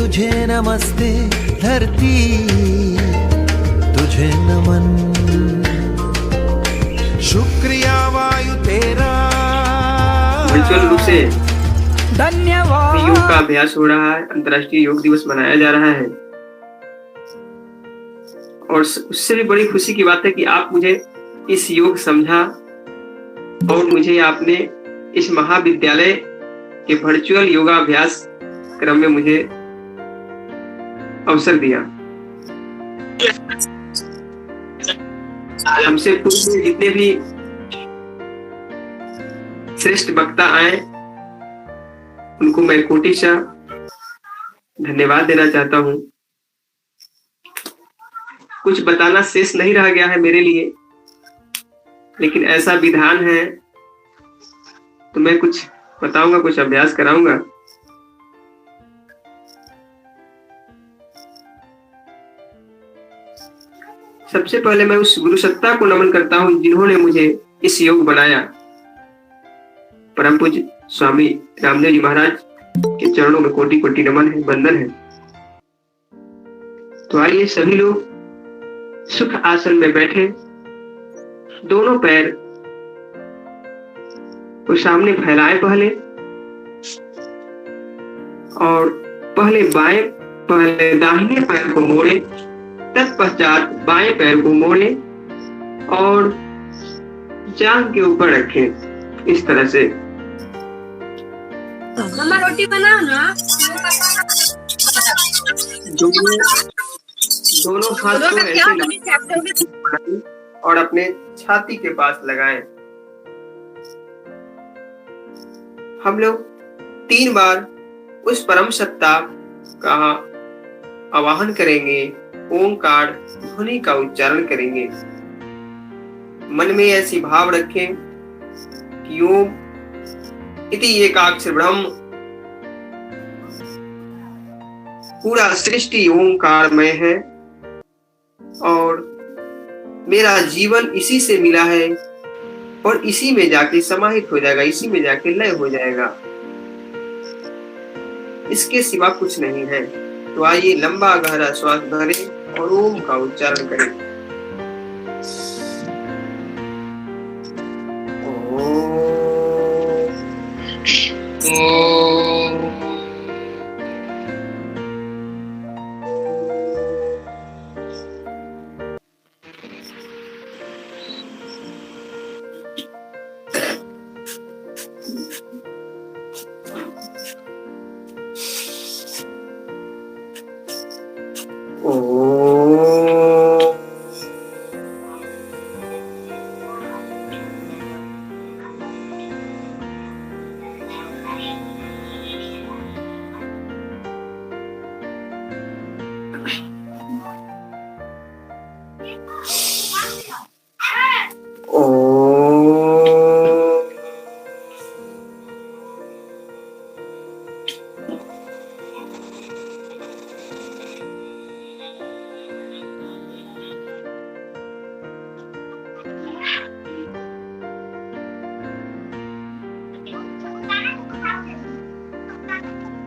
तुझे नमस्ते धरती, तुझे नमन। शुक्रिया वायु तेरा। वर्चुअल रूप से धन्यवाद। योग का अभ्यास हो रहा है, अंतर्राष्ट्रीय योग दिवस मनाया जा रहा है और उससे भी बड़ी खुशी की बात है कि आप मुझे इस योग समझा और मुझे आपने इस महाविद्यालय के वर्चुअल योगाभ्यास क्रम में मुझे अवसर दिया। हमसे पूर्व में जितने भी श्रेष्ठ वक्ता आए उनको मैं कोटिशः धन्यवाद देना चाहता हूं। कुछ बताना शेष नहीं रह गया है मेरे लिए, लेकिन ऐसा विधान है तो मैं कुछ बताऊंगा, कुछ अभ्यास कराऊंगा। सबसे पहले मैं उस गुरु सत्ता को नमन करता हूं जिन्होंने मुझे इस योग बनाया। परम पूज्य स्वामी रामदेव जी महाराज के चरणों में कोटि कोटि नमन है, वंदन है। तो आइए सभी लोग सुख आसन में बैठे, दोनों पैर को सामने फैलाएं पहले, और पहले दाहिने पैर को मोड़े, तत्पश्चात बाएं पैर को मोड़े और जांघ के ऊपर रखें इस तरह से। मम्मा रोटी बनाओ ना। दोनों हाथ को ऐसे लगाएं और अपने छाती के पास लगाएं। हम लोग 3 बार उस परम सत्ता का आवाहन करेंगे, ओंकार ध्वनि का उच्चारण करेंगे। मन में ऐसी भाव रखें कि ओम इति एकाक्षर ब्रह्म, पूरा सृष्टि ओंकारमय है और मेरा जीवन इसी से मिला है और इसी में जाके समाहित हो जाएगा, इसी में जाके लय हो जाएगा, इसके सिवा कुछ नहीं है। तो आइए लंबा गहरा श्वास भरें और ओम का उच्चारण करें।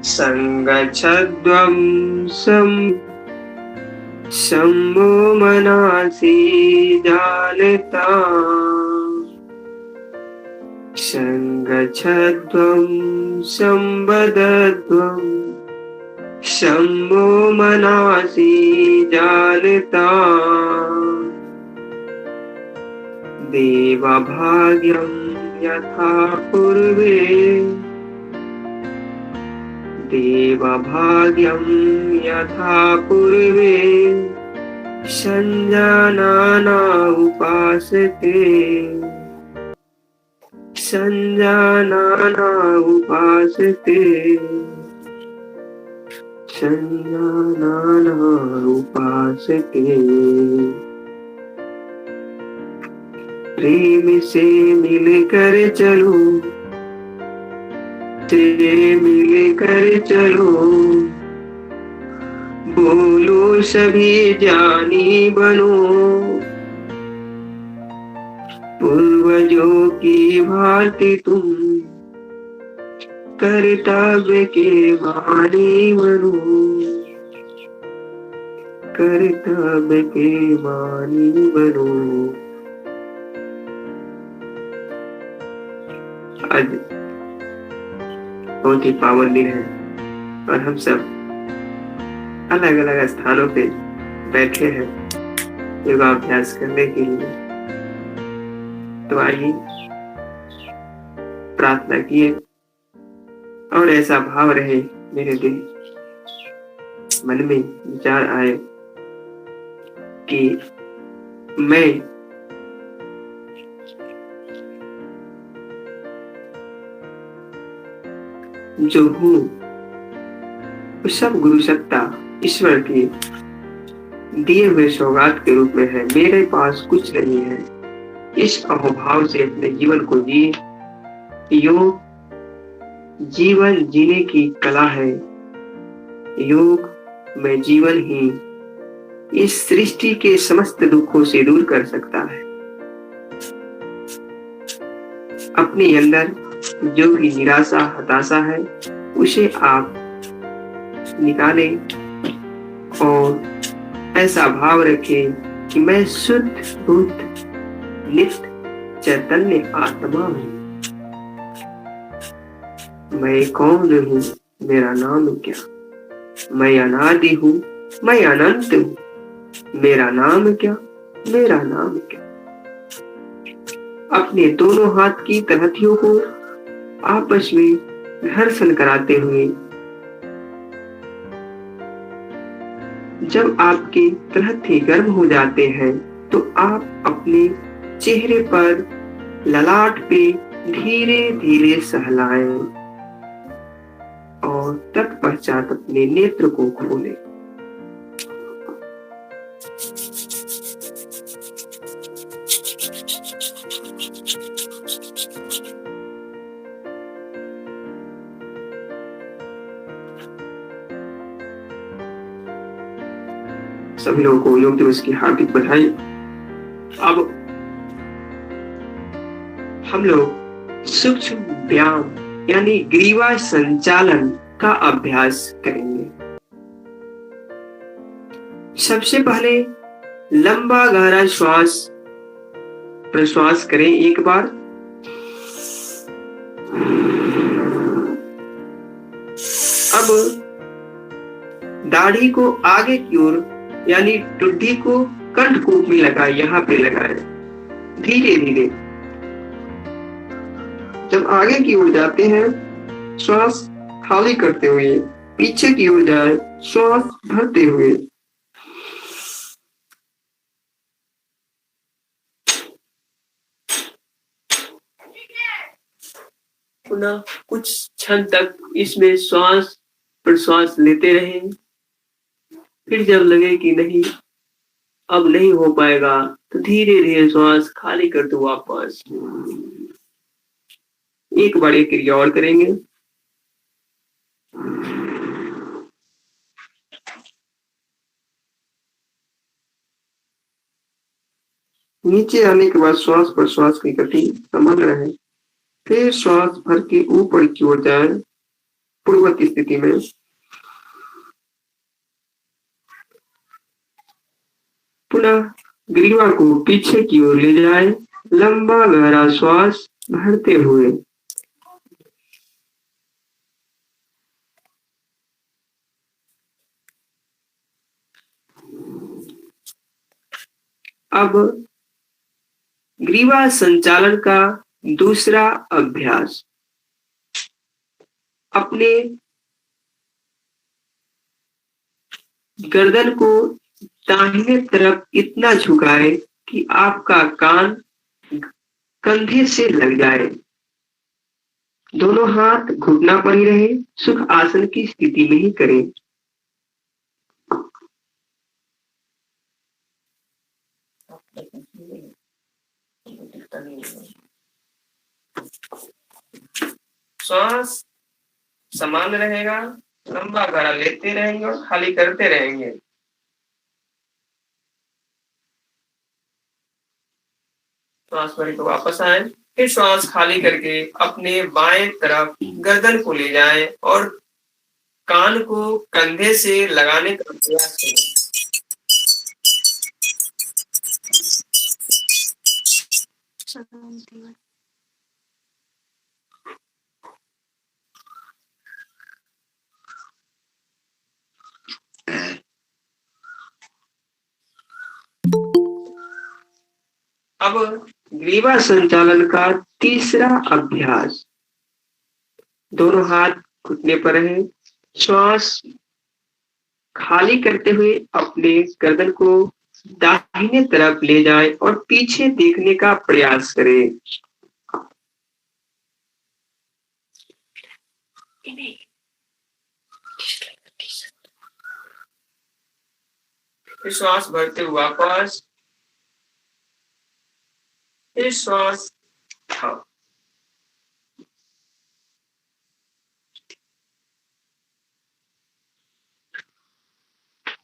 संगच्छध्वं शम्भो मनासि जानता, संगच्छध्वं संवदध्वं शम्भो मनासि जानता, देवभाग्यं यथा पूर्वे, देवभाग्यं यथा पूर्वे, संजानाना उपासते, संजानाना उपासते, संजानाना उपासते। प्रेम से मिलकर चलो, से मिलकर चलो, बोलो सभी ज्ञानी बनो, पूर्वजों की भांति तुम कर्तव्य के वाणी बनूं, कर्तव्य के वाणी बनूं। आज बहुत ही पावन दिन है और हम सब अलग अलग स्थानों पे बैठे हैं योगाभ्यास करने के लिए। तो आइए प्रार्थना किए और ऐसा भाव रहे मेरे दिल मन में विचार आए कि मैं जो हूँ वो सब गुरु सत्ता ईश्वर के दिए हुए सौगात के रूप में है। मेरे पास कुछ नहीं है। इस अहोभाव से अपने जीवन को जिए। योग जीवन जीने की कला है। योग में जीवन ही इस सृष्टि के समस्त दुखों से दूर कर सकता है। अपने अंदर जो भी निराशा हताशा है उसे आप निकालें और ऐसा भाव रखें कि मैं शुद्ध बुद्ध नित्य चैतन्य आत्मा हूं। मैं कौन हूं, मेरा नाम क्या? मैं अनादि हूं, मैं अनंत हूं। मेरा नाम क्या, मेरा नाम क्या? अपने दोनों हाथ की तलहथियों को आपस में घर्षण कराते हुए जब आपके तलहथे गर्म हो जाते हैं तो आप अपने चेहरे पर ललाट पे धीरे धीरे सहलाएं और तत्पश्चात अपने नेत्र को खोलें। सभी लोगों को योग दिवस की हार्दिक बधाई। अब हम लोग सूक्ष्म व्यायाम यानी ग्रीवा संचालन का अभ्यास करेंगे। सबसे पहले लंबा गहरा श्वास प्रश्वास करें एक बार। अब दाढ़ी को आगे की ओर यानी टुड्डी को कंठकूप में लगाए, यहाँ पे लगाए धीरे धीरे। जब आगे की ओर जाते हैं श्वास खाली करते हुए, पीछे की ओर जाए श्वास भरते हुए। पुनः कुछ क्षण तक इसमें श्वास प्रश्वास लेते रहें। फिर जब लगे कि नहीं अब नहीं हो पाएगा तो धीरे धीरे श्वास खाली कर दो वापस। एक बार ये क्रिया और करेंगे। नीचे आने के बाद श्वास प्रश्वास की गति समान रहे। फिर श्वास भर के ऊपर की ओर जाए पूर्ववत स्थिति में। पुनः ग्रीवा को पीछे की ओर ले जाए, लंबा गहरा श्वास भरते हुए। अब ग्रीवा संचालन का दूसरा अभ्यास। अपने गर्दन को दाहिने तरफ इतना झुकाए कि आपका कान कंधे से लग जाए। दोनों हाथ घुटना पर ही रहे, सुख आसन की स्थिति में ही करें। श्वास समान रहेगा, लंबा गहरा लेते रहेंगे और खाली करते रहेंगे। श्वास भरी को वापस आए, फिर श्वास खाली करके अपने बाएं तरफ गर्दन को ले जाएं और कान को कंधे से लगाने का प्रयास करें। अब ग्रीवा संचालन का तीसरा अभ्यास, दोनों हाथ घुटने पर है। श्वास खाली करते हुए अपने गर्दन को दाहिने तरफ ले जाएं और पीछे देखने का प्रयास करें। फिर श्वास भरते हुए वापस, फिर श्वास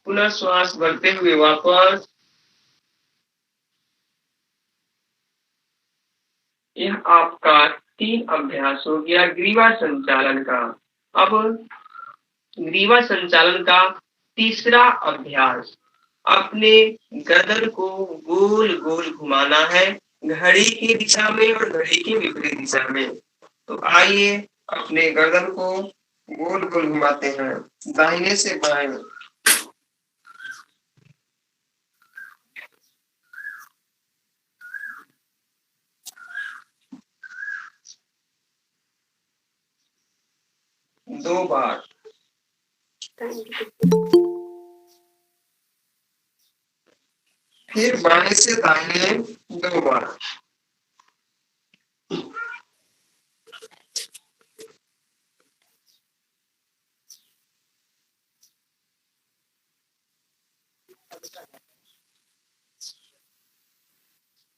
पुनः श्वास भरते हुए वापस। यह आपका 3 अभ्यास हो गया ग्रीवा संचालन का। अब ग्रीवा संचालन का तीसरा अभ्यास, अपने गर्दन को गोल गोल घुमाना है, घड़ी की दिशा में और घड़ी के विपरीत दिशा में। तो आइए अपने गर्दन को गोल गोल घुमाते हैं, दाहिने से बाएं। दो बार। फिर बाएं से दाहिने 2 बार।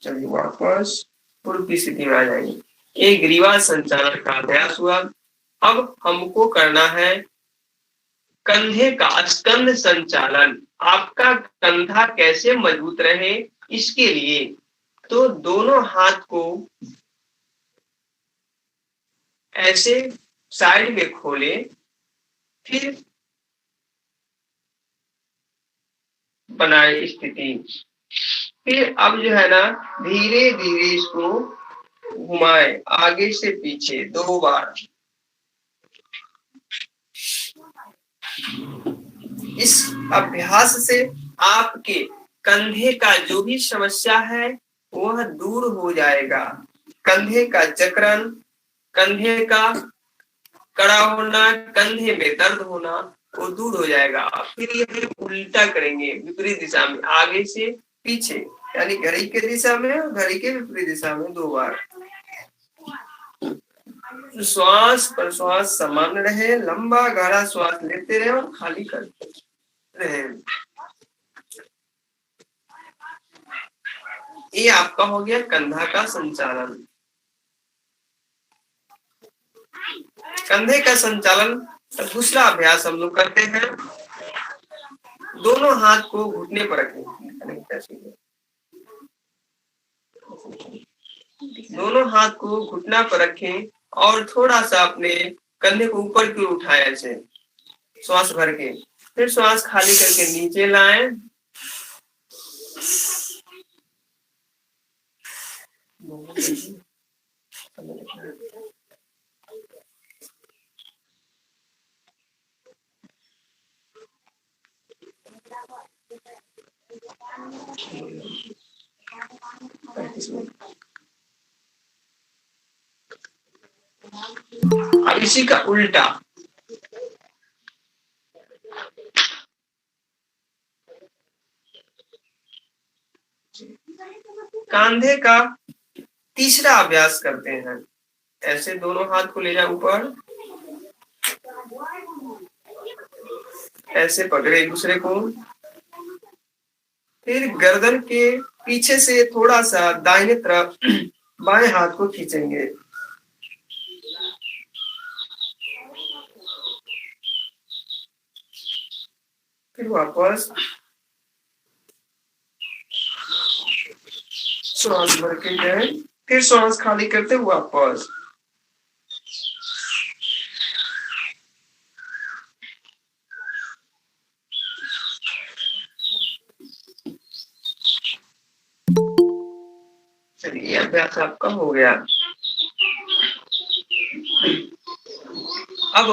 चलिए वापस पूर्व की स्थिति में आ जाएंगे। एक ग्रीवा संचालन का अभ्यास हुआ। अब हमको करना है कंधे का स्कंध संचालन। आपका कंधा कैसे मजबूत रहे इसके लिए तो दोनों हाथ को ऐसे साइड में खोले, फिर बनाए स्थिति। फिर अब जो है ना धीरे धीरे इसको घुमाए आगे से पीछे 2 बार। इस अभ्यास से आपके कंधे का जो भी समस्या है वह दूर हो जाएगा। कंधे का जकड़न, कंधे का कड़ा होना, कंधे में दर्द होना वो दूर हो जाएगा। फिर ये उल्टा करेंगे विपरीत दिशा में, आगे से पीछे, यानी घड़ी के दिशा में और घड़ी के विपरीत दिशा में 2 बार। श्वास प्रश्वास समान रहे, लंबा गहरा श्वास लेते रहे और खाली करते रहे। ये आपका हो गया कंधा का संचालन। कंधे का संचालन दूसरा अभ्यास हम लोग करते हैं। दोनों हाथ को घुटने पर रखें, दोनों हाथ को घुटना पर रखें और थोड़ा सा अपने कंधे को ऊपर की ओर उठाएं ऐसे श्वास भर के। फिर श्वास खाली करके नीचे लाएं। अब इसी का उल्टा, कंधे का तीसरा अभ्यास करते हैं। ऐसे दोनों हाथ को ले जाए ऊपर, ऐसे पकड़े एक दूसरे को। फिर गर्दन के पीछे से थोड़ा सा दाहिने तरफ बाएं हाथ को खींचेंगे। फिर वापस श्वास भर के जाए फिर श्वास खाली करते हुए वापस। चलिए अभ्यास आपका हो गया। अब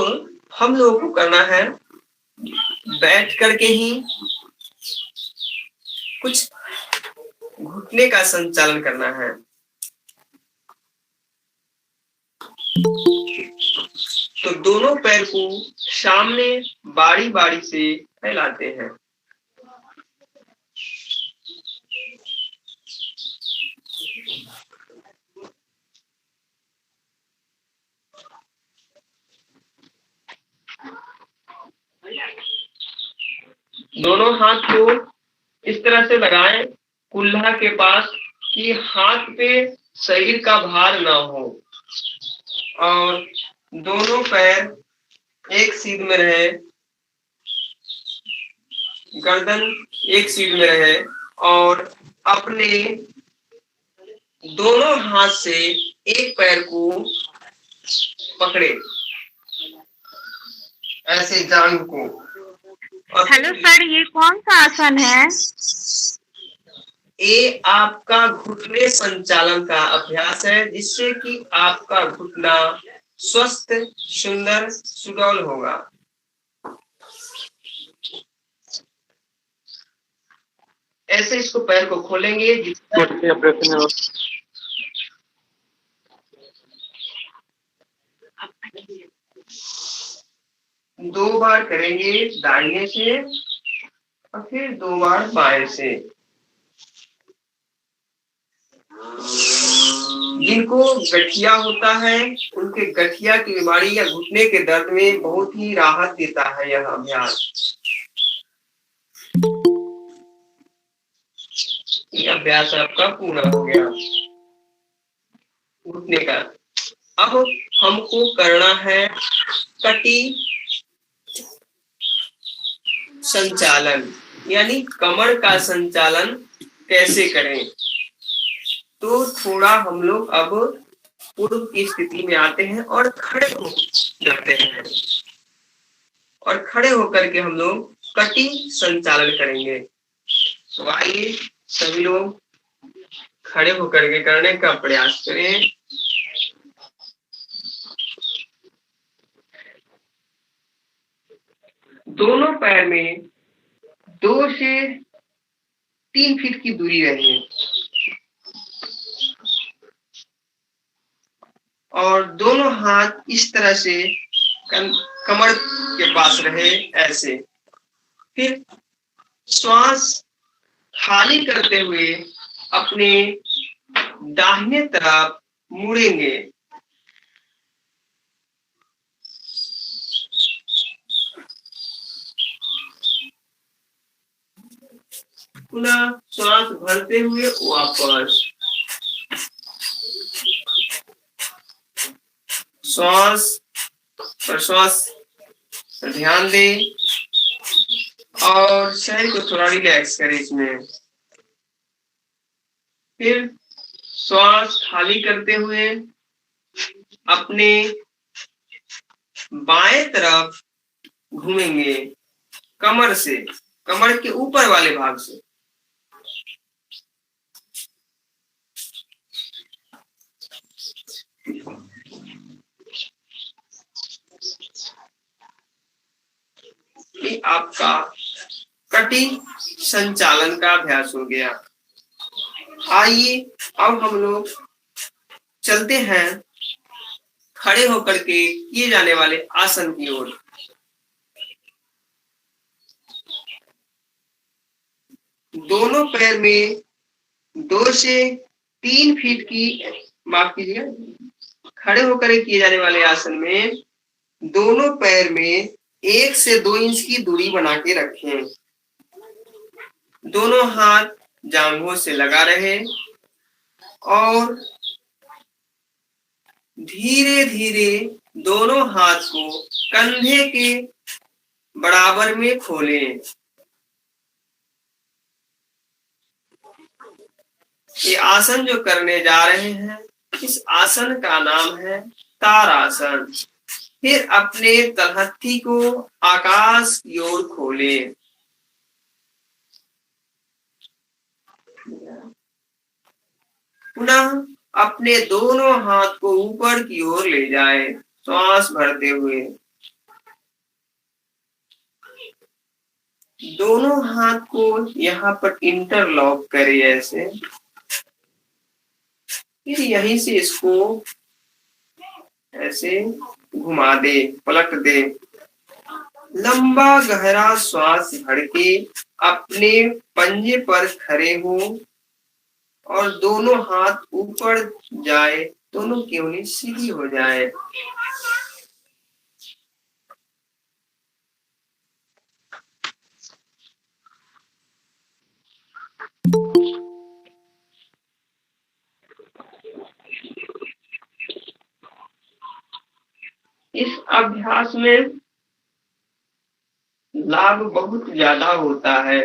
हम लोगों को करना है बैठ करके ही कुछ घुटने का संचालन करना है। तो दोनों पैर को सामने बारी बारी से फैलाते हैं। दोनों हाथ को इस तरह से लगाएं कुल्हा के पास कि हाथ पे शरीर का भार ना हो, और दोनों पैर एक सीध में रहे, गर्दन एक सीध में रहे, और अपने दोनों हाथ से एक पैर को पकड़े ऐसे जांघ को। हेलो सर, ये कौन सा आसन है? ये आपका घुटने संचालन का अभ्यास है, जिससे कि आपका घुटना स्वस्थ, सुंदर, सुडौल होगा। ऐसे इसको पैर को खोलेंगे, दो बार करेंगे दाहिने से और फिर 2 बार बाएं से। जिनको गठिया होता है उनके गठिया की बीमारी या घुटने के दर्द में बहुत ही राहत देता है यह अभ्यास। यह अभ्यास आपका पूरा हो गया घुटने का। अब हमको करना है कटी संचालन, यानी कमर का संचालन कैसे करें। तो थोड़ा हम लोग अब पूर्व की स्थिति में आते हैं और खड़े हो जाते हैं, और खड़े होकर के हम लोग कटी संचालन करेंगे। तो आइए सभी लोग खड़े होकर के करने का प्रयास करें। दोनों पैर में 2 से 3 फीट की दूरी रहे, और दोनों हाथ इस तरह से कमर के पास रहे ऐसे। फिर श्वास खाली करते हुए अपने दाहिने तरफ मुड़ेंगे। पुनः श्वास भरते हुए वापस, श्वास प्रश्वास पर ध्यान दें और शरीर को थोड़ा रिलैक्स करें इसमें। फिर श्वास खाली करते हुए अपने बाएं तरफ घूमेंगे, कमर से, कमर के ऊपर वाले भाग से। आपका कटी संचालन का अभ्यास हो गया। आइए अब हम लोग चलते हैं खड़े होकर के किए जाने वाले आसन की ओर। दोनों पैर में 2 से 3 फीट की, माफ कीजिएगा, खड़े होकर किए जाने वाले आसन में दोनों पैर में 1 से 2 इंच की दूरी बना के रखें। दोनों हाथ जांघों से लगा रहे और धीरे धीरे दोनों हाथ को कंधे के बराबर में खोलें। ये आसन जो करने जा रहे हैं, इस आसन का नाम है तारासन। फिर अपने तलहथी को आकाश की ओर खोले। पुनः अपने दोनों हाथ को ऊपर की ओर ले जाए, श्वास भरते हुए। दोनों हाथ को यहाँ पर इंटरलॉक करें ऐसे। फिर यहीं से इसको ऐसे घुमा दे, पलट दे। लंबा गहरा श्वास भर के अपने पंजे पर खड़े हो और दोनों हाथ ऊपर जाए, दोनों की उंगली सीधी हो जाए। इस अभ्यास में लाभ बहुत ज्यादा होता है।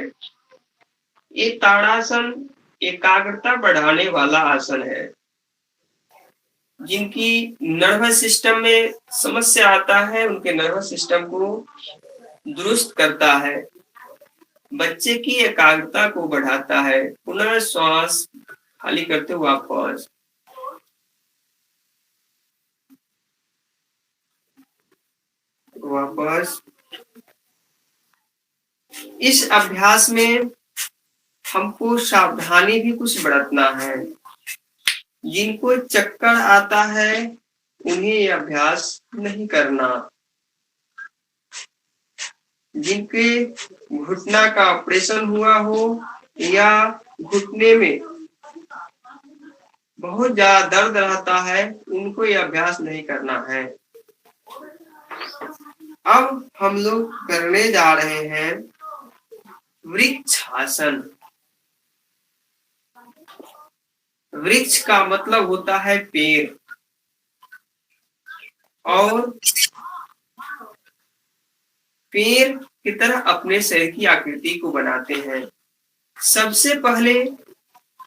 ये ताड़ासन एकाग्रता बढ़ाने वाला आसन है। जिनकी नर्वस सिस्टम में समस्या आता है, उनके नर्वस सिस्टम को दुरुस्त करता है, बच्चे की एकाग्रता को बढ़ाता है। पुनः श्वास खाली करते हुए वापस। इस अभ्यास में हमको सावधानी भी कुछ बरतना है। जिनको चक्कर आता है उन्हें यह अभ्यास नहीं करना। जिनके घुटना का ऑपरेशन हुआ हो या घुटने में बहुत ज्यादा दर्द रहता है, उनको यह अभ्यास नहीं करना है। अब हम लोग करने जा रहे हैं वृक्षासन। वृक्ष का मतलब होता है पेड़, और पेड़ की तरह अपने शरीर की आकृति को बनाते हैं। सबसे पहले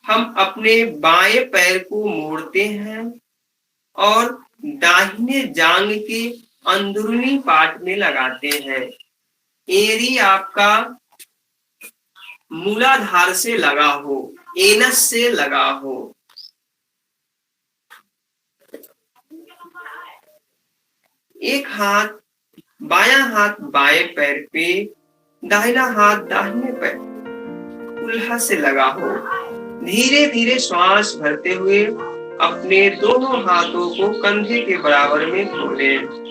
हम अपने बाएं पैर को मोड़ते हैं और दाहिने जांघ के अंदरूनी पार्ट में लगाते हैं। एरी आपका मूलाधार से लगा हो, एनस से लगा हो। एक हाथ, बायां हाथ बाएं पैर पे, दाहिना हाथ दाहिने पैर कुल्हा से लगा हो। धीरे धीरे श्वास भरते हुए अपने दोनों हाथों को कंधे के बराबर में खोलें।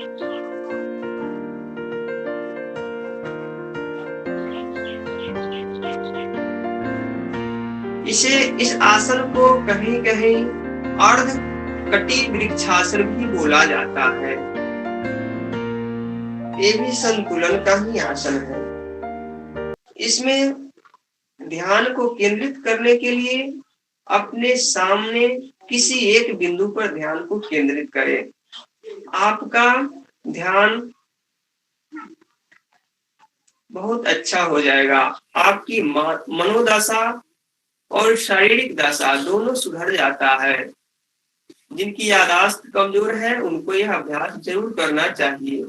इस आसन को कहीं कहीं अर्ध कटी वृक्षासन भी बोला जाता है। ये भी संतुलन का ही आसन है। इसमें ध्यान को केंद्रित करने के लिए अपने सामने किसी एक बिंदु पर ध्यान को केंद्रित करें। आपका ध्यान बहुत अच्छा हो जाएगा। आपकी मनोदशा और शारीरिक दशा दोनों सुधर जाता है। जिनकी याददाश्त कमजोर है उनको यह अभ्यास जरूर करना चाहिए।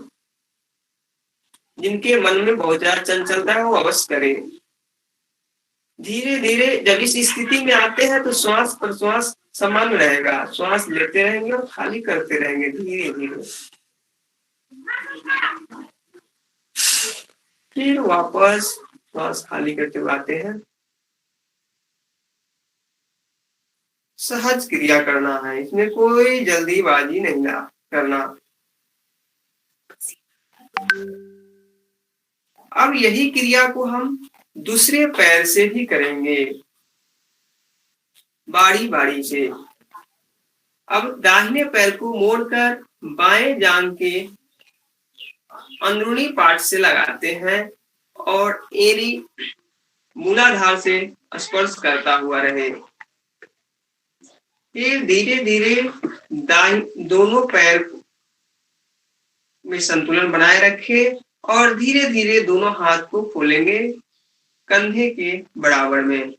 जिनके मन में बहुत ज्यादा चंचलता है वो अवश्य करें। धीरे धीरे जब इस स्थिति में आते हैं तो श्वास प्रश्वास समान रहेगा। श्वास लेते रहेंगे और खाली करते रहेंगे धीरे धीरे। फिर वापस श्वास खाली करते हुए आते हैं। सहज क्रिया करना है, इसमें कोई जल्दीबाजी नहीं करना। अब यही क्रिया को हम दूसरे पैर से भी करेंगे, बारी बारी से। अब दाहिने पैर को मोड़कर बाएं जांघ के अंदरूनी पार्ट से लगाते हैं और एरी मूलाधार से स्पर्श करता हुआ रहे। फिर धीरे धीरे दोनों पैर में संतुलन बनाए रखे और धीरे धीरे दोनों हाथ को खोलेंगे कंधे के बराबर में।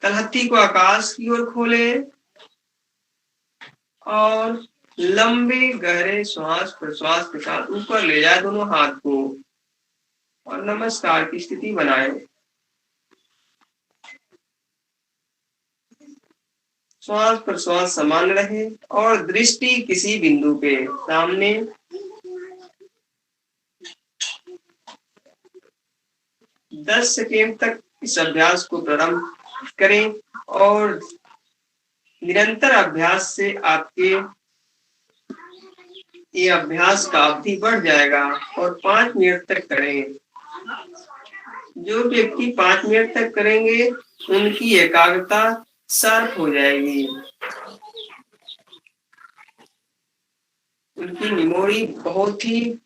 तलहत्थी को आकाश की ओर खोले और लंबे गहरे श्वास प्रश्वास के साथ ऊपर ले जाए दोनों हाथ को और नमस्कार की स्थिति बनाए। श्वास प्रश्वास समान रहे और दृष्टि किसी बिंदु पे सामने। 10 सेकेंड तक इस अभ्यास को प्रारंभ करें और निरंतर अभ्यास से आपके ये अभ्यास का अवधि बढ़ जाएगा और 5 मिनट तक करें। जो व्यक्ति 5 मिनट तक करेंगे उनकी एकाग्रता शार्प हो जाएगी, उनकी मेमोरी बहुत ही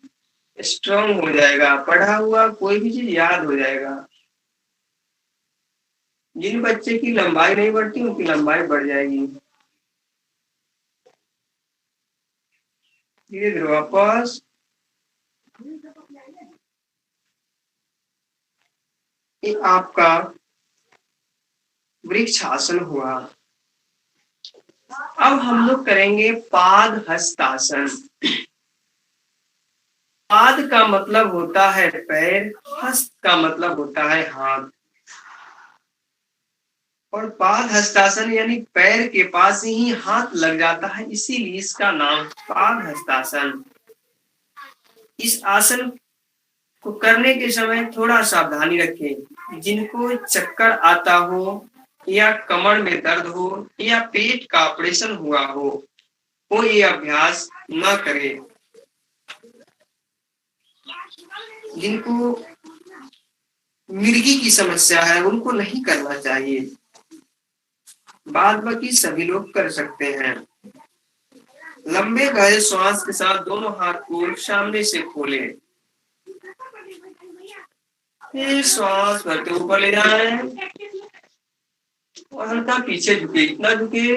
स्ट्रांग हो जाएगा, पढ़ा हुआ कोई भी चीज याद हो जाएगा। जिन बच्चे की लंबाई नहीं बढ़ती उनकी लंबाई बढ़ जाएगी। धीरे धीरे वापस। ये आपका वृक्षासन हुआ। अब हम लोग करेंगे पाद हस्तासन। पाद का मतलब होता है पैर, हस्त का मतलब होता है हाथ। और पाद हस्तासन यानी पैर के पास ही हाथ लग जाता है, इसीलिए इसका नाम पाद हस्तासन। इस आसन को करने के समय थोड़ा सावधानी रखें। जिनको चक्कर आता हो या कमर में दर्द हो या पेट का ऑपरेशन हुआ हो वो ये अभ्यास न करे। जिनको मिर्गी की समस्या है उनको नहीं करना चाहिए, बाद बाकी सभी लोग कर सकते हैं। लंबे गहरे श्वास के साथ दोनों हाथ को सामने से खोले, फिर श्वास भरते ऊपर ले जाएं और हल्का पीछे झुके, इतना झुके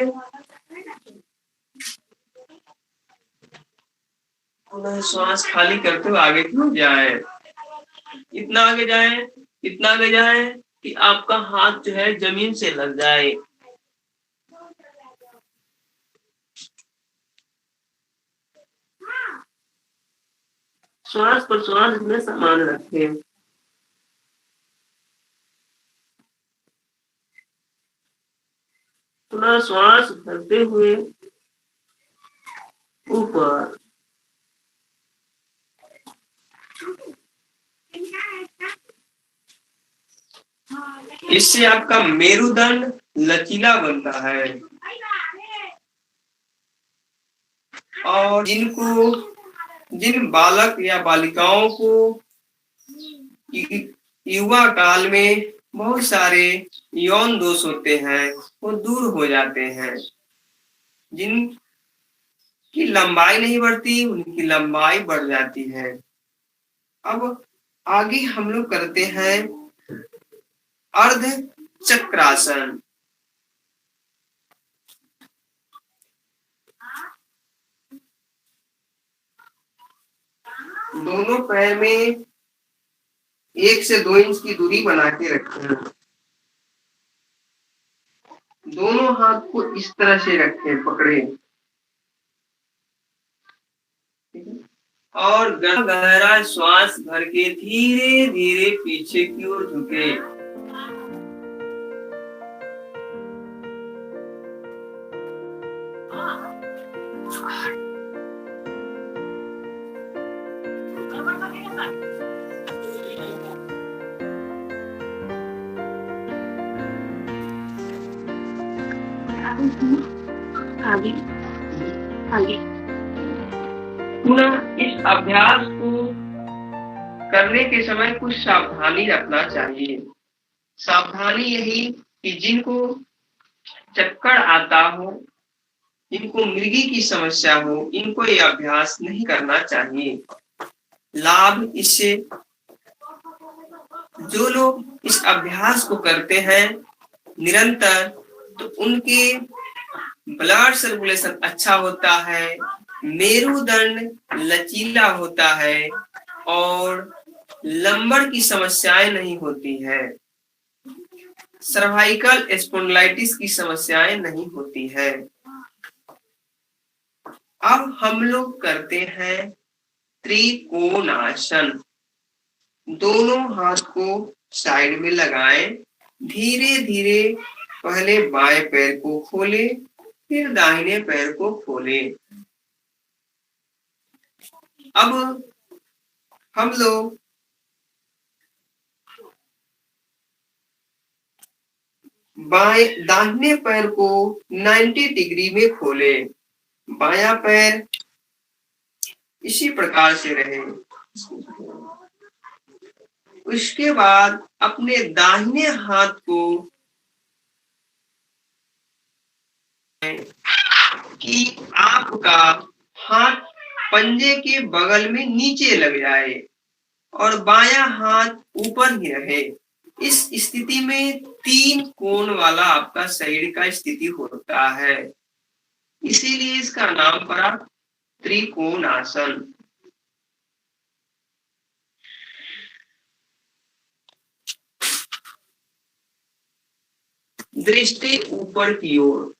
श्वास खाली करते हुए आगे क्यों जाए, इतना आगे जाए, इतना आगे जाए कि आपका हाथ जो है जमीन से लग जाए। श्वास पर श्वास में समान रखें। पुनः श्वास भरते हुए ऊपर, इससे आपका मेरुदंड लचीला बनता है। और जिन बालक या बालिकाओं को युवा काल में बहुत सारे यौन दोष होते हैं वो दूर हो जाते हैं। जिनकी लंबाई नहीं बढ़ती उनकी लंबाई बढ़ जाती है। अब आगे हम लोग करते हैं अर्ध चक्रासन। दोनों पैर में 1 से 2 इंच की दूरी बना के रखें। दोनों हाथ को इस तरह से रखें, पकड़े और गहरा श्वास भर के धीरे धीरे पीछे की ओर झुके। आगे आगे। पुनः इस अभ्यास को करने के समय कुछ सावधानी रखना चाहिए। सावधानी यही कि जिनको चक्कर आता हो, जिनको मृगी की समस्या हो, इनको ये अभ्यास नहीं करना चाहिए। लाभ इससे जो लोग इस अभ्यास को करते हैं निरंतर, तो उनके ब्लड सर्कुलेशन अच्छा होता है, मेरुदंड लचीला होता है और लंबर की समस्याएं नहीं होती है। सर्वाइकल स्पॉन्डिलाइटिस की समस्याएं नहीं होती है। अब हम लोग करते हैं त्रिकोणासन। दोनों हाथ को साइड में लगाएं, धीरे धीरे पहले बाएं पैर को खोले, फिर दाहिने पैर को खोले। अब हम लोग दाहिने पैर को 90 डिग्री में खोले, बायां पैर इसी प्रकार से रहे। उसके बाद अपने दाहिने हाथ को कि आपका हाथ पंजे के बगल में नीचे लग जाए और बायां हाथ ऊपर ही रहे। इस स्थिति में 3 कोण वाला आपका शरीर का स्थिति होता है, इसीलिए इसका नाम पड़ा त्रिकोणासन। दृष्टि ऊपर की ओर।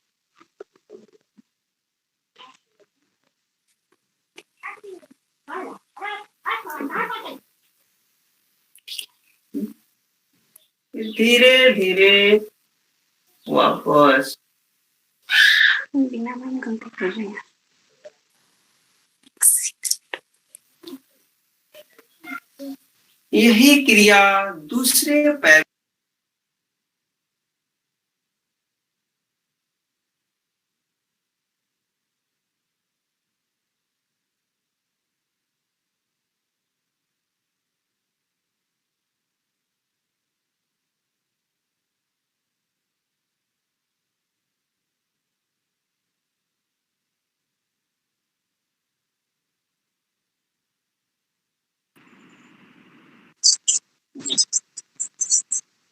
धीरे धीरे वापस। यही क्रिया दूसरे पैर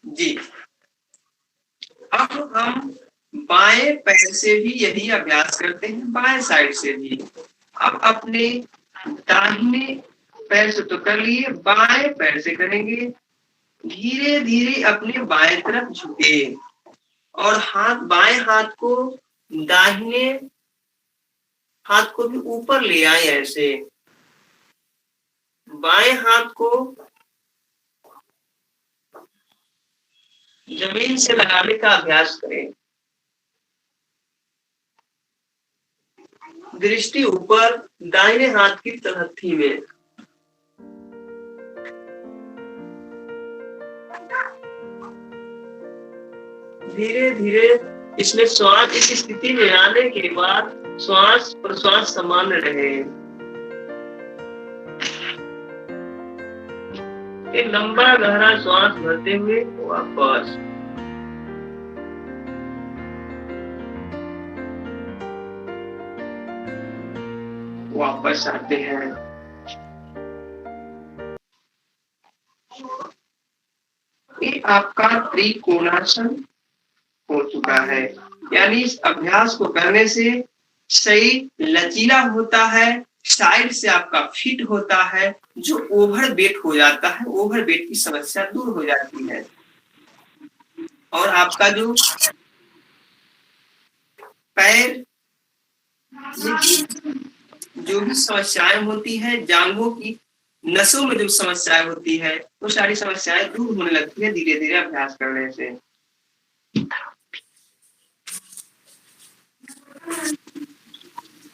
जी। अब हम बाएं पैर से भी यही अभ्यास करते हैं, बाएं साइड से भी। अब अपने दाहिने पैर से तो कर लिए, बाएं पैर से करेंगे। धीरे धीरे अपने बाएं तरफ झुके और बाएं हाथ को दाहिने हाथ को भी ऊपर ले आए। ऐसे बाएं हाथ को जमीन से लगाने का अभ्यास करें। दृष्टि ऊपर, दाहिने हाथ की तलहथी में। धीरे धीरे इसमें श्वास इस स्थिति में आने के बाद श्वास प्रश्वास समान रहे। एक लंबा गहरा श्वास भरते हुए वापस। वापस आते हैं। ये आपका त्रिकोणासन हो चुका है। यानी इस अभ्यास को करने से शरीर लचीला होता है, साइड से आपका फिट होता है। जो ओवर वेट हो जाता है, ओवर वेट की समस्या दूर हो जाती है और आपका जो पैर जो भी समस्याएं होती है, जांघों की नसों में जो समस्याएं होती है, वो सारी समस्याएं दूर होने लगती है धीरे धीरे अभ्यास करने से।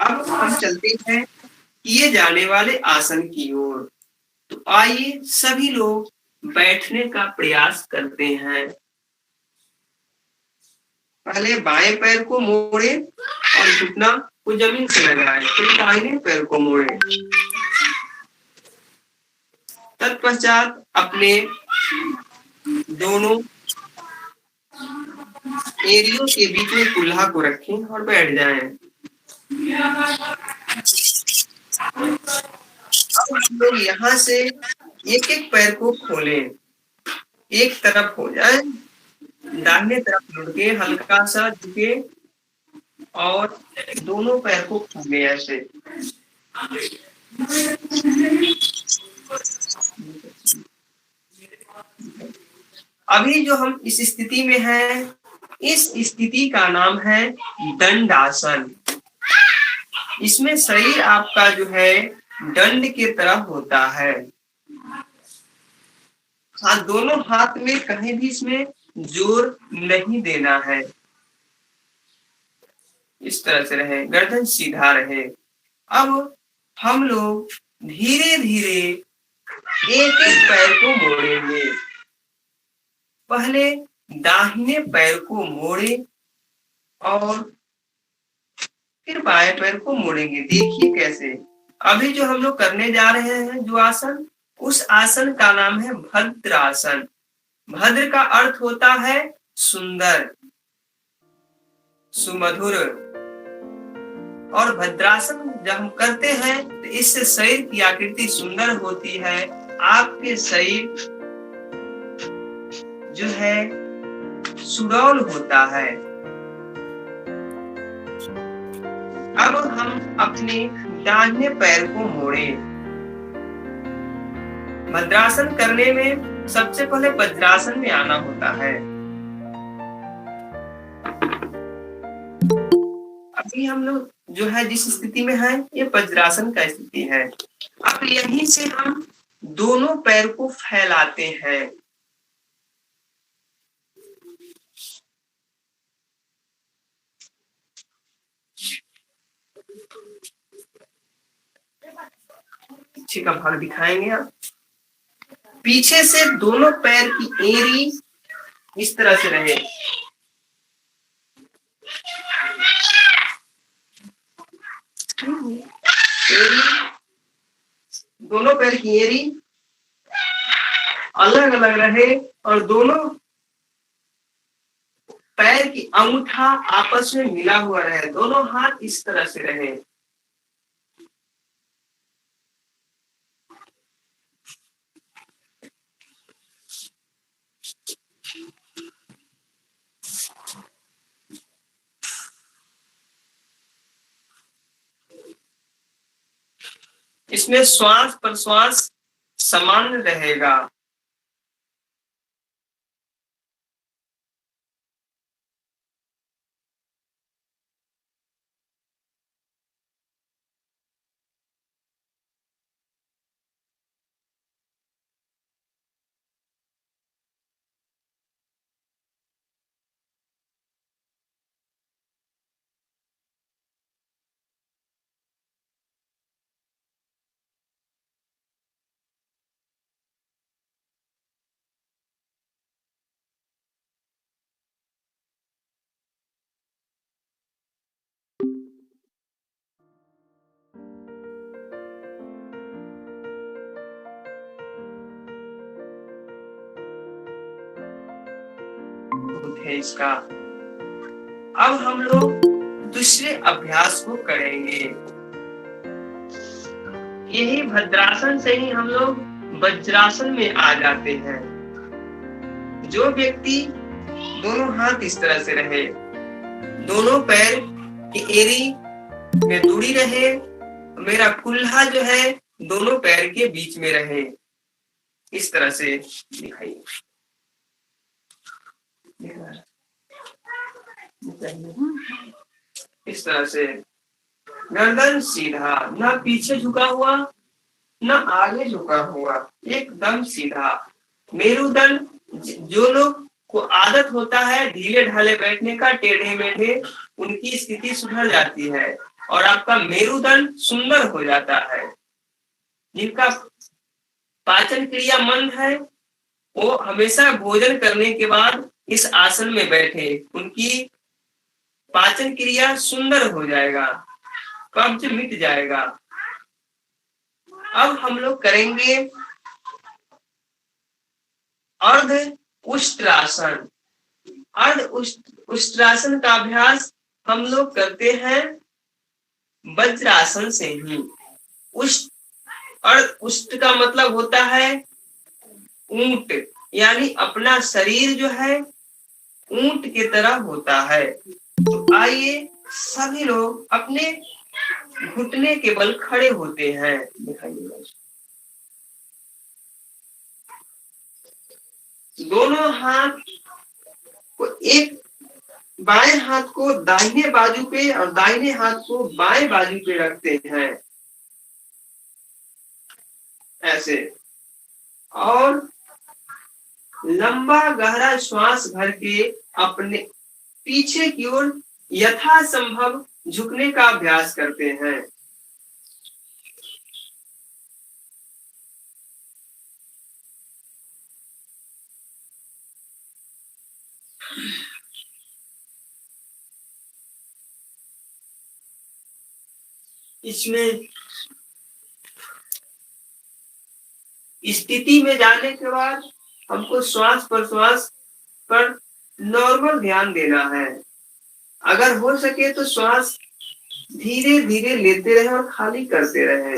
अब हम चलते हैं किए जाने वाले आसन की ओर। तो आइए सभी लोग बैठने का प्रयास करते हैं। पहले बाएं पैर को मोड़े और घुटना को जमीन से लगाए, फिर दाहिने पैर को मोड़े। तत्पश्चात अपने दोनों एरियो के बीच में कुल्हा को रखें और बैठ जाएं। अब हम लोग यहाँ से एक एक पैर को खोलें, एक तरफ हो जाए, दाहिने तरफ लुढ़के हल्का सा झुके और दोनों पैर को खोले ऐसे। अभी जो हम इस स्थिति में हैं, इस स्थिति का नाम है दंडासन। इसमें शरीर आपका जो है दंड की तरह होता है। दोनों हाथ में कहीं भी इसमें जोर नहीं देना है। इस तरह से रहे, गर्दन सीधा रहे। अब हम लोग धीरे धीरे एक एक पैर को मोड़ेंगे। पहले दाहिने पैर को मोड़े और फिर बाएं पैर को मोड़ेंगे। देखिए कैसे। अभी जो हम लोग करने जा रहे हैं जो आसन, उस आसन का नाम है भद्रासन। भद्र का अर्थ होता है सुंदर, सुमधुर। और भद्रासन जब हम करते हैं तो इससे शरीर की आकृति सुंदर होती है। आपके शरीर जो है सुडौल होता है। अब हम अपने दाहिने पैर को मोड़े। भद्रासन करने में सबसे पहले वज्रासन में आना होता है। अभी हम लोग जो है जिस स्थिति में है, ये वज्रासन का स्थिति है। अब यहीं से हम दोनों पैर को फैलाते हैं। पीछे का भाग दिखाएंगे आप। पीछे से दोनों पैर की एड़ी इस तरह से रहे। एड़ी, दोनों पैर की एड़ी अलग अलग रहे और दोनों पैर की अंगूठा आपस में मिला हुआ रहे। दोनों हाथ इस तरह से रहे। इसमें श्वास प्रश्वास समान रहेगा। है इसका। अब हम लोग दूसरे अभ्यास को करेंगे। यही भद्रासन से ही हम लोग वज्रासन में आ जाते हैं। जो व्यक्ति दोनों हाथ इस तरह से रहे, दोनों पैर की एड़ी में दूरी रहे, मेरा कुल्हा जो है दोनों पैर के बीच में रहे। इस तरह से दिखाइए। इस तरह से गर्दन सीधा, ना पीछे झुका हुआ ना आगे झुका हुआ, एकदम सीधा। मेरुदंड, जो लोग को आदत होता है ढीले ढाले बैठने का, टेढ़े मेढ़े, उनकी स्थिति सुधर जाती है और आपका मेरुदंड सुंदर हो जाता है। जिनका पाचन क्रिया मंद है, वो हमेशा भोजन करने के बाद इस आसन में बैठे, उनकी पाचन क्रिया सुंदर हो जाएगा, कब्ज मिट जाएगा। अब हम लोग करेंगे अर्ध उष्ट्रासन। अर्ध उष्ट्रासन का अभ्यास हम लोग करते हैं वज्रासन से ही। अर्ध उष्ट का मतलब होता है ऊंट, यानी अपना शरीर जो है ऊंट की तरह होता है। तो आइए सभी लोग अपने घुटने के बल खड़े होते हैं। दिखाइए। दोनों हाथ को एक, बाएं हाथ को दाहिने बाजू पे और दाहिने हाथ को बाएं बाजू पे रखते हैं ऐसे, और लंबा गहरा श्वास भर के अपने पीछे की ओर यथासंभव झुकने का अभ्यास करते हैं। इसमें स्थिति में जाने के बाद हमको श्वास प्रश्वास पर नॉर्मल ध्यान देना है। अगर हो सके तो श्वास धीरे धीरे लेते रहे और खाली करते रहे,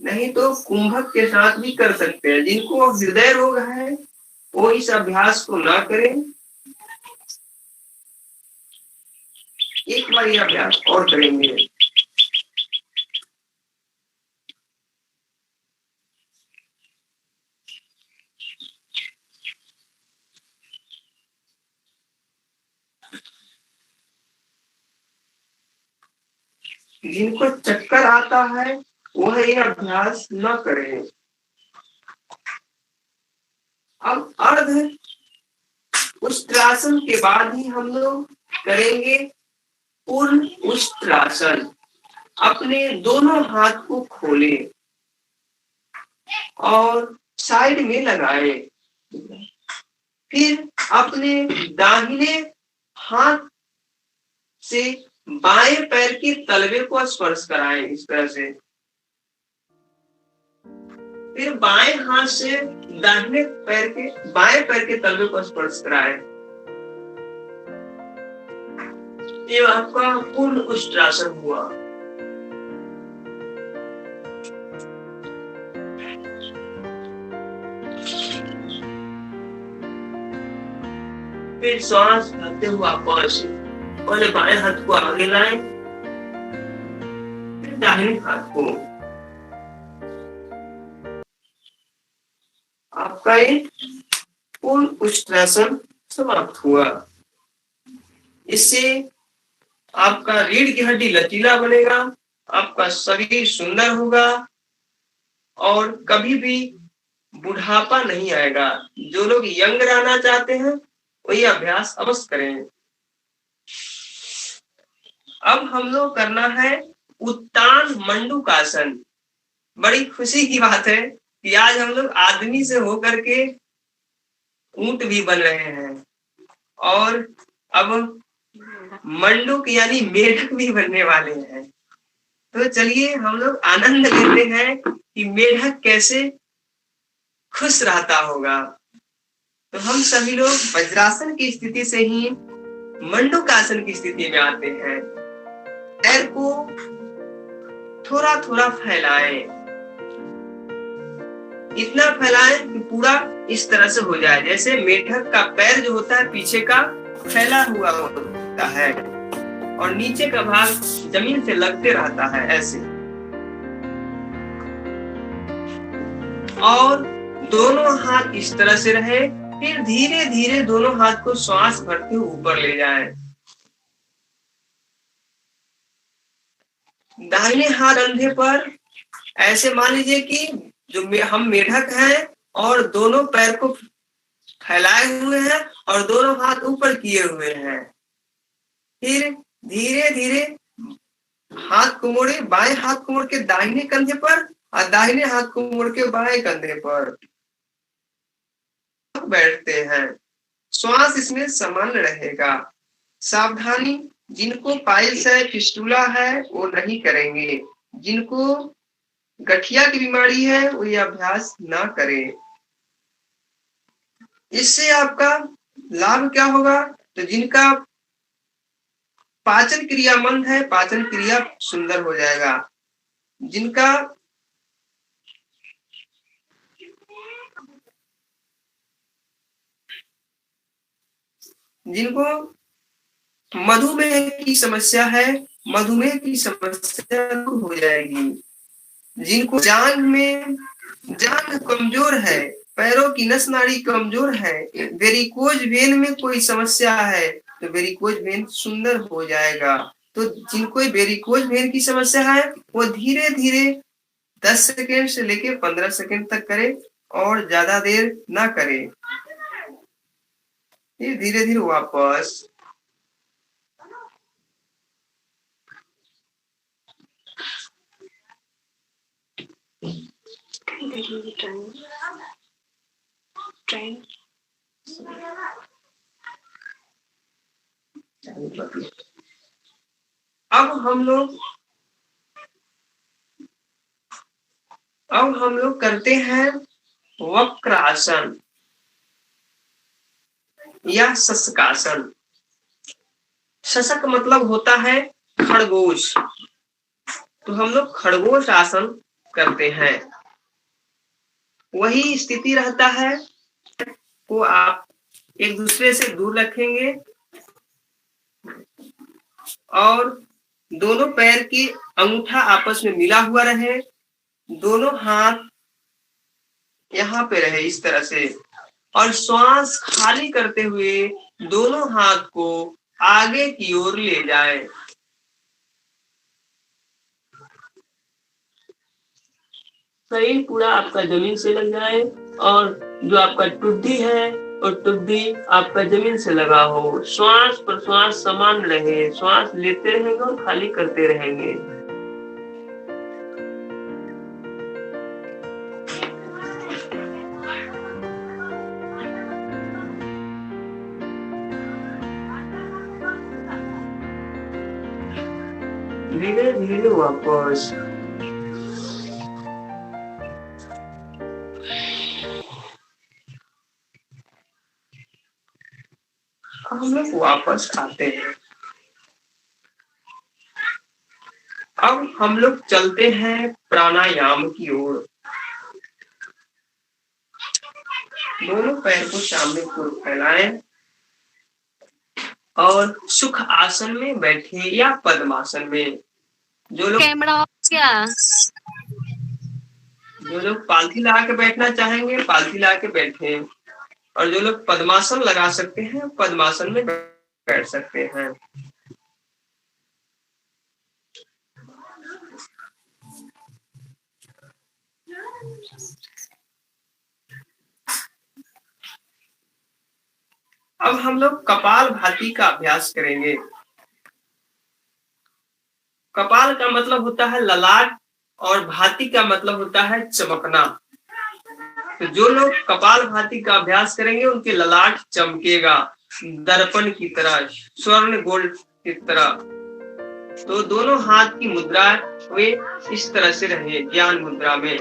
नहीं तो कुंभक के साथ भी कर सकते हैं। जिनको हृदय रोग है वो इस अभ्यास को ना करें। एक बार ये अभ्यास और करेंगे। जिनको चक्कर आता है वह ये अभ्यास न करें। अब अर्ध उष्ट्रासन के बाद ही हम लोग करेंगे पूर्ण उष्ट्रासन। अपने दोनों हाथ को खोले और साइड में लगाए, फिर अपने दाहिने हाथ से बाएं पैर के तलवे को स्पर्श कराएं इस तरह से, फिर बाएं हाथ से दाहिने पैर के बाएं पैर के तलवे को स्पर्श कराएं। ये आपका पूर्ण उष्ट्रासन हुआ। फिर श्वास भरते हुए आप पहले बाएं हाथ को आगे लाएं, फिर दाहिने हाथ को। आपका ये पूर्ण उष्ट्रासन समाप्त हुआ। इससे आपका रीढ़ की हड्डी लचीला बनेगा, आपका शरीर सुंदर होगा और कभी भी बुढ़ापा नहीं आएगा। जो लोग यंग रहना चाहते हैं वही अभ्यास अवश्य करें। अब हम लोग करना है उत्तान मंडूकासन। बड़ी खुशी की बात है कि आज हम लोग आदमी से होकर के ऊंट भी बन रहे हैं और अब मंडूक यानी मेढक भी बनने वाले हैं। तो चलिए हम लोग आनंद लेते हैं कि मेढक कैसे खुश रहता होगा। तो हम सभी लोग वज्रासन की स्थिति से ही मंडूकासन की स्थिति में आते हैं। पैर को थोड़ा थोड़ा फैलाएं, इतना फैलाएं कि पूरा इस तरह से हो जाए जैसे मेढक का पैर जो होता है पीछे का फैला हुआ होता है और नीचे का भाग जमीन से लगते रहता है ऐसे। और दोनों हाथ इस तरह से रहे, फिर धीरे धीरे दोनों हाथ को श्वास भरते हुए ऊपर ले जाएं। दाहिने हाथ कंधे पर ऐसे मान लीजिए कि जो हम मेढक हैं और दोनों पैर को फैलाए हुए हैं और दोनों हाथ ऊपर किए हुए हैं। फिर धीरे धीरे हाथ को मोड़े, बाएं हाथ को मोड़ के दाहिने कंधे पर और दाहिने हाथ को मोड़ के बाएं कंधे पर बैठते हैं। श्वास इसमें सामान्य रहेगा। सावधानी, जिनको पाइल्स है, फिस्टुला है वो नहीं करेंगे। जिनको गठिया की बीमारी है वो ये अभ्यास ना करें। इससे आपका लाभ क्या होगा? तो जिनका पाचन क्रिया मंद है, पाचन क्रिया सुंदर हो जाएगा। जिनको मधुमेह की समस्या है, मधुमेह की समस्या दूर हो जाएगी। जिनको जांघ कमजोर है पैरों की नस नाड़ी कमजोर है, वेरिकोज वेन में कोई समस्या है तो वेरिकोज वेन सुंदर हो जाएगा। तो जिनको वेरिकोज वेन की समस्या है वो धीरे धीरे 10 सेकेंड से लेके 15 सेकेंड तक करे और ज्यादा देर ना करे। ये धीरे धीरे वापस अब हम लोग करते हैं वक्रासन या शशकासन। शशक मतलब होता है खरगोश, तो हम लोग खरगोश आसन करते हैं। वही स्थिति रहता है, को आप एक दूसरे से दूर रखेंगे और दोनों पैर की अंगूठा आपस में मिला हुआ रहे, दोनों हाथ यहाँ पे रहे इस तरह से, और श्वास खाली करते हुए दोनों हाथ को आगे की ओर ले जाए। शरीर पूरा आपका जमीन से लग जाए और जो आपका टुड्डी है और टुड्डी आपका जमीन से लगा हो। श्वास प्रश्वास समान रहे, श्वास लेते रहेंगे और खाली करते रहेंगे। धीरे धीरे वापस हम लोग वापस आते हैं। अब हम लोग चलते हैं प्राणायाम की ओर। दोनों पैर को सामने की ओर फैलाएं और सुख आसन में बैठे या पद्मासन में। जो लोग पालथी लगा के बैठना चाहेंगे पालथी लगा के बैठे, और जो लोग पद्मासन लगा सकते हैं पद्मासन में बैठ सकते हैं। अब हम लोग कपाल भाती का अभ्यास करेंगे। कपाल का मतलब होता है ललाट और भाती का मतलब होता है चमकना। तो जो लोग कपाल भाती का अभ्यास करेंगे उनके ललाट चमकेगा दर्पण की तरह, स्वर्ण गोल्ड की तरह। तो दोनों हाथ की मुद्रा वे इस तरह से रहे, ज्ञान मुद्रा में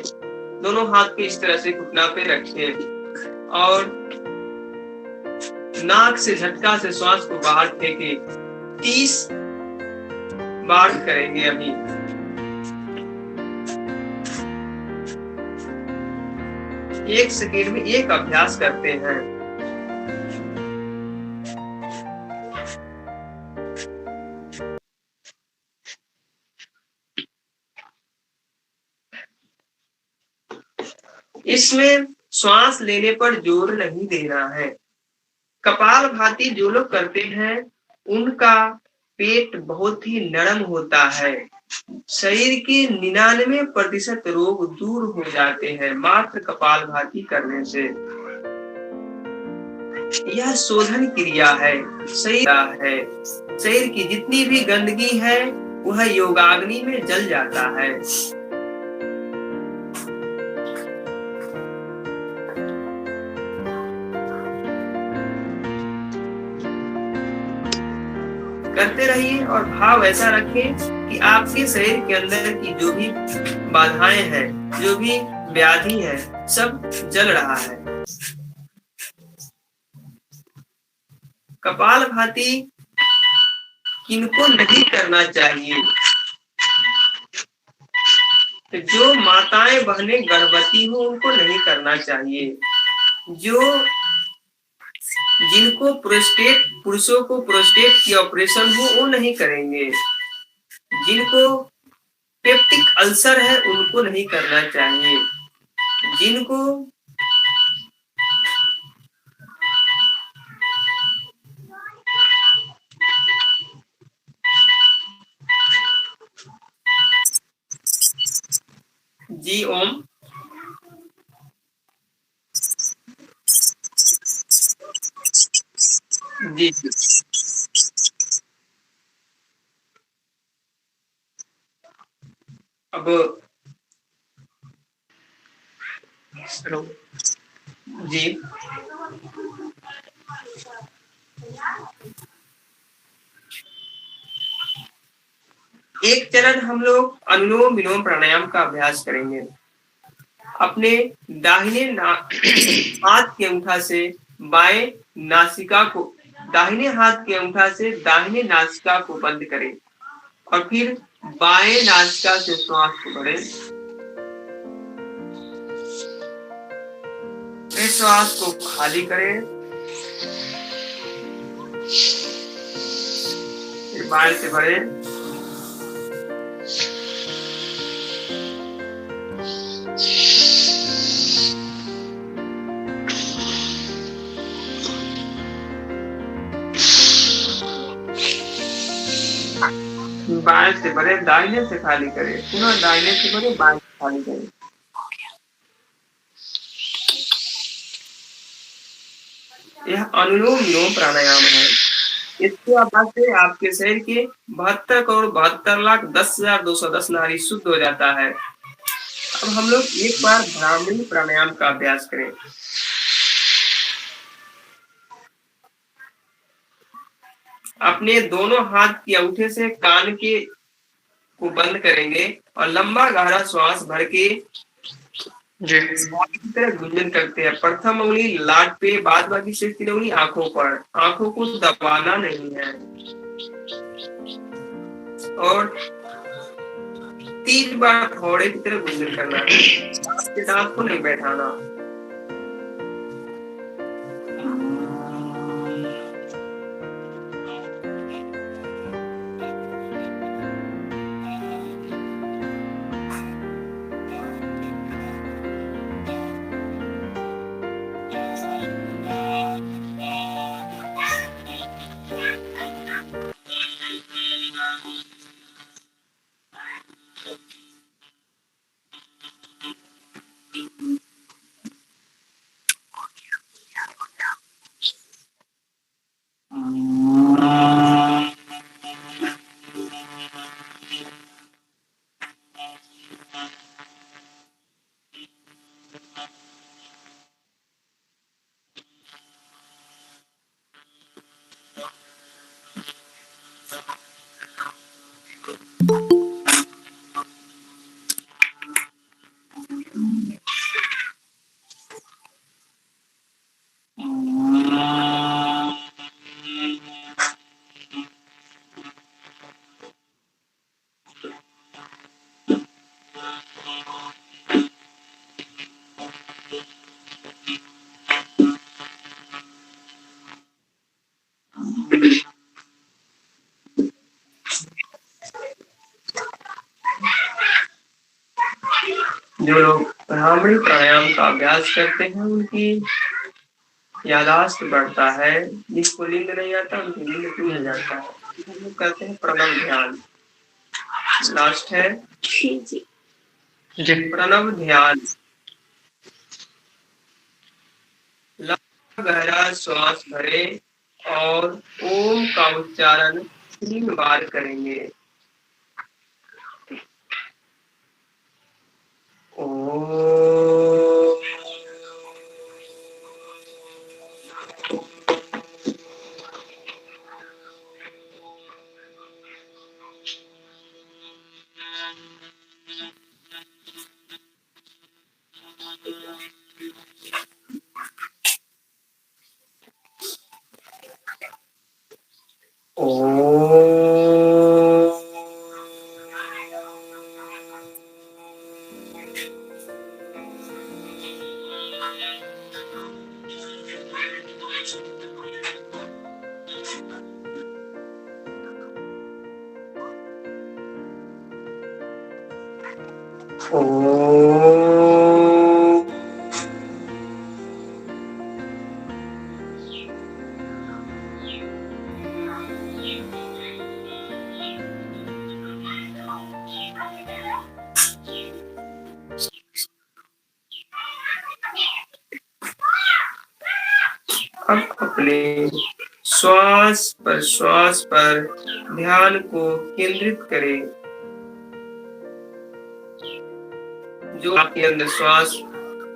दोनों हाथ को इस तरह से घुटना पे रखें और नाक से झटका से श्वास को बाहर फेंके। 30 बार करेंगे अभी। एक सेकेंड में एक अभ्यास करते हैं। इसमें श्वास लेने पर जोर नहीं देना है। कपाल भाती जो लोग करते हैं उनका पेट बहुत ही नरम होता है। शरीर के 99% रोग दूर हो जाते हैं मात्र कपाल भाती करने से। यह शोधन क्रिया है, शरीर की जितनी भी गंदगी है वह योगाग्नि में जल जाता है। करते रहिए और भाव ऐसा रखें कि आपके शरीर के अंदर की जो भी बाधाएं हैं, जो भी व्याधि है, सब जल रहा है। कपाल भाती किनको नहीं करना चाहिए? तो जो माताएं बहनें गर्भवती हो उनको नहीं करना चाहिए। जिनको प्रोस्टेट, पुरुषों को प्रोस्टेट की ऑपरेशन हो वो नहीं करेंगे। जिनको पेप्टिक अल्सर है उनको नहीं करना चाहिए। जिनको जी ओम। जी जी। अब हेलो। जी। एक चरण हम लोग अनुलोम विलोम प्राणायाम का अभ्यास करेंगे। अपने दाहिने हाथ के अंगूठा से बाएं नासिका को दाहिने हाथ के अंगूठा से दाहिने नासिका को बंद करें और फिर बाएं नासिका से श्वास को भरें। फिर श्वास को खाली करें। फिर बाएं से भरें। बाएं से भरे, दाहिने से खाली करें, पुनः दाहिने से भरे, बाएं से खाली करें। यह अनुलोम विलोम प्राणायाम है। इसके अभ्यास से आपके शरीर के 72,72,10,210 नाड़ी शुद्ध हो जाता है। अब हम लोग एक बार भ्रामरी प्राणायाम का अभ्यास करें। अपने दोनों हाथ के अंगूठे से कान के को बंद करेंगे और लंबा गहरा श्वास भर के की तरह गुंजन करते हैं। प्रथम उंगली लाट पे, बाद बाकी शेष 3 उंगली आंखों पर। आंखों को दबाना नहीं है और 3 बार थोड़े की तरह गुंजन करना है। आपके दांत को नहीं बैठाना। जो लोग भ्रामरी प्राणायाम का अभ्यास करते हैं उनकी यादाश्त बढ़ता है। जिसको नींद नहीं आता उनकी नींद खुल जाता है। हम लोग करते हैं प्रणव ध्यान। लास्ट है जी प्रणव ध्यान। लंबा गहरा श्वास भरें और ओम का उच्चारण 3 बार करेंगे। अब अपने श्वास पर ध्यान को केंद्रित करें। जो आपके अंदर श्वास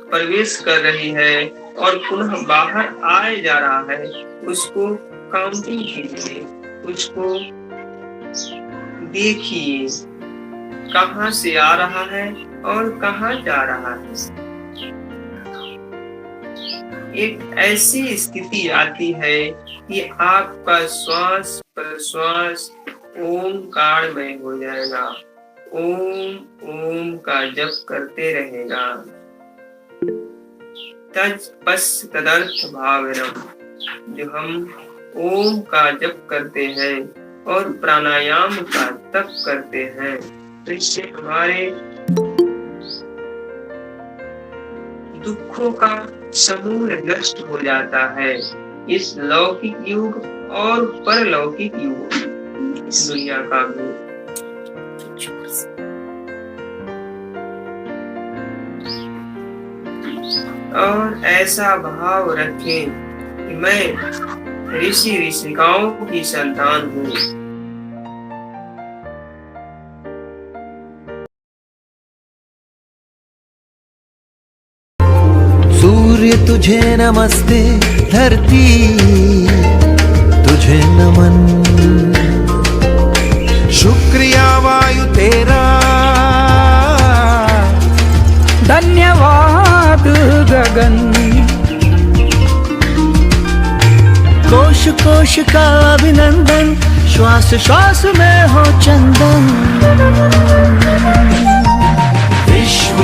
प्रवेश कर रही है और पुनः बाहर आए जा रहा है, उसको काउंटिंग कीजिए, उसको देखिए कहाँ से आ रहा है और कहाँ जा रहा है। एक ऐसी स्थिति आती है कि आपका श्वास प्रश्वास ओंकारमय हो जाएगा। ओम ओम का जप करते रहेगा। तज पस तदर्थ भावनम, जो हम ओम का जप करते हैं और प्राणायाम का तप करते हैं, तो इससे हमारे दुखों का समूल नष्ट हो जाता है। इस लौकिक युग और परलौकिक युग, इस दुनिया का भी। और ऐसा भाव रखें कि मैं ऋषि ऋषिकाओं की संतान हूँ। सूर्य तुझे नमस्ते, धरती तुझे नमन, शुक्रिया वायु तेरा, धन्यवाद गगन। कोश कोश का अभिनंदन, श्वास श्वास में हो चंदन। विश्व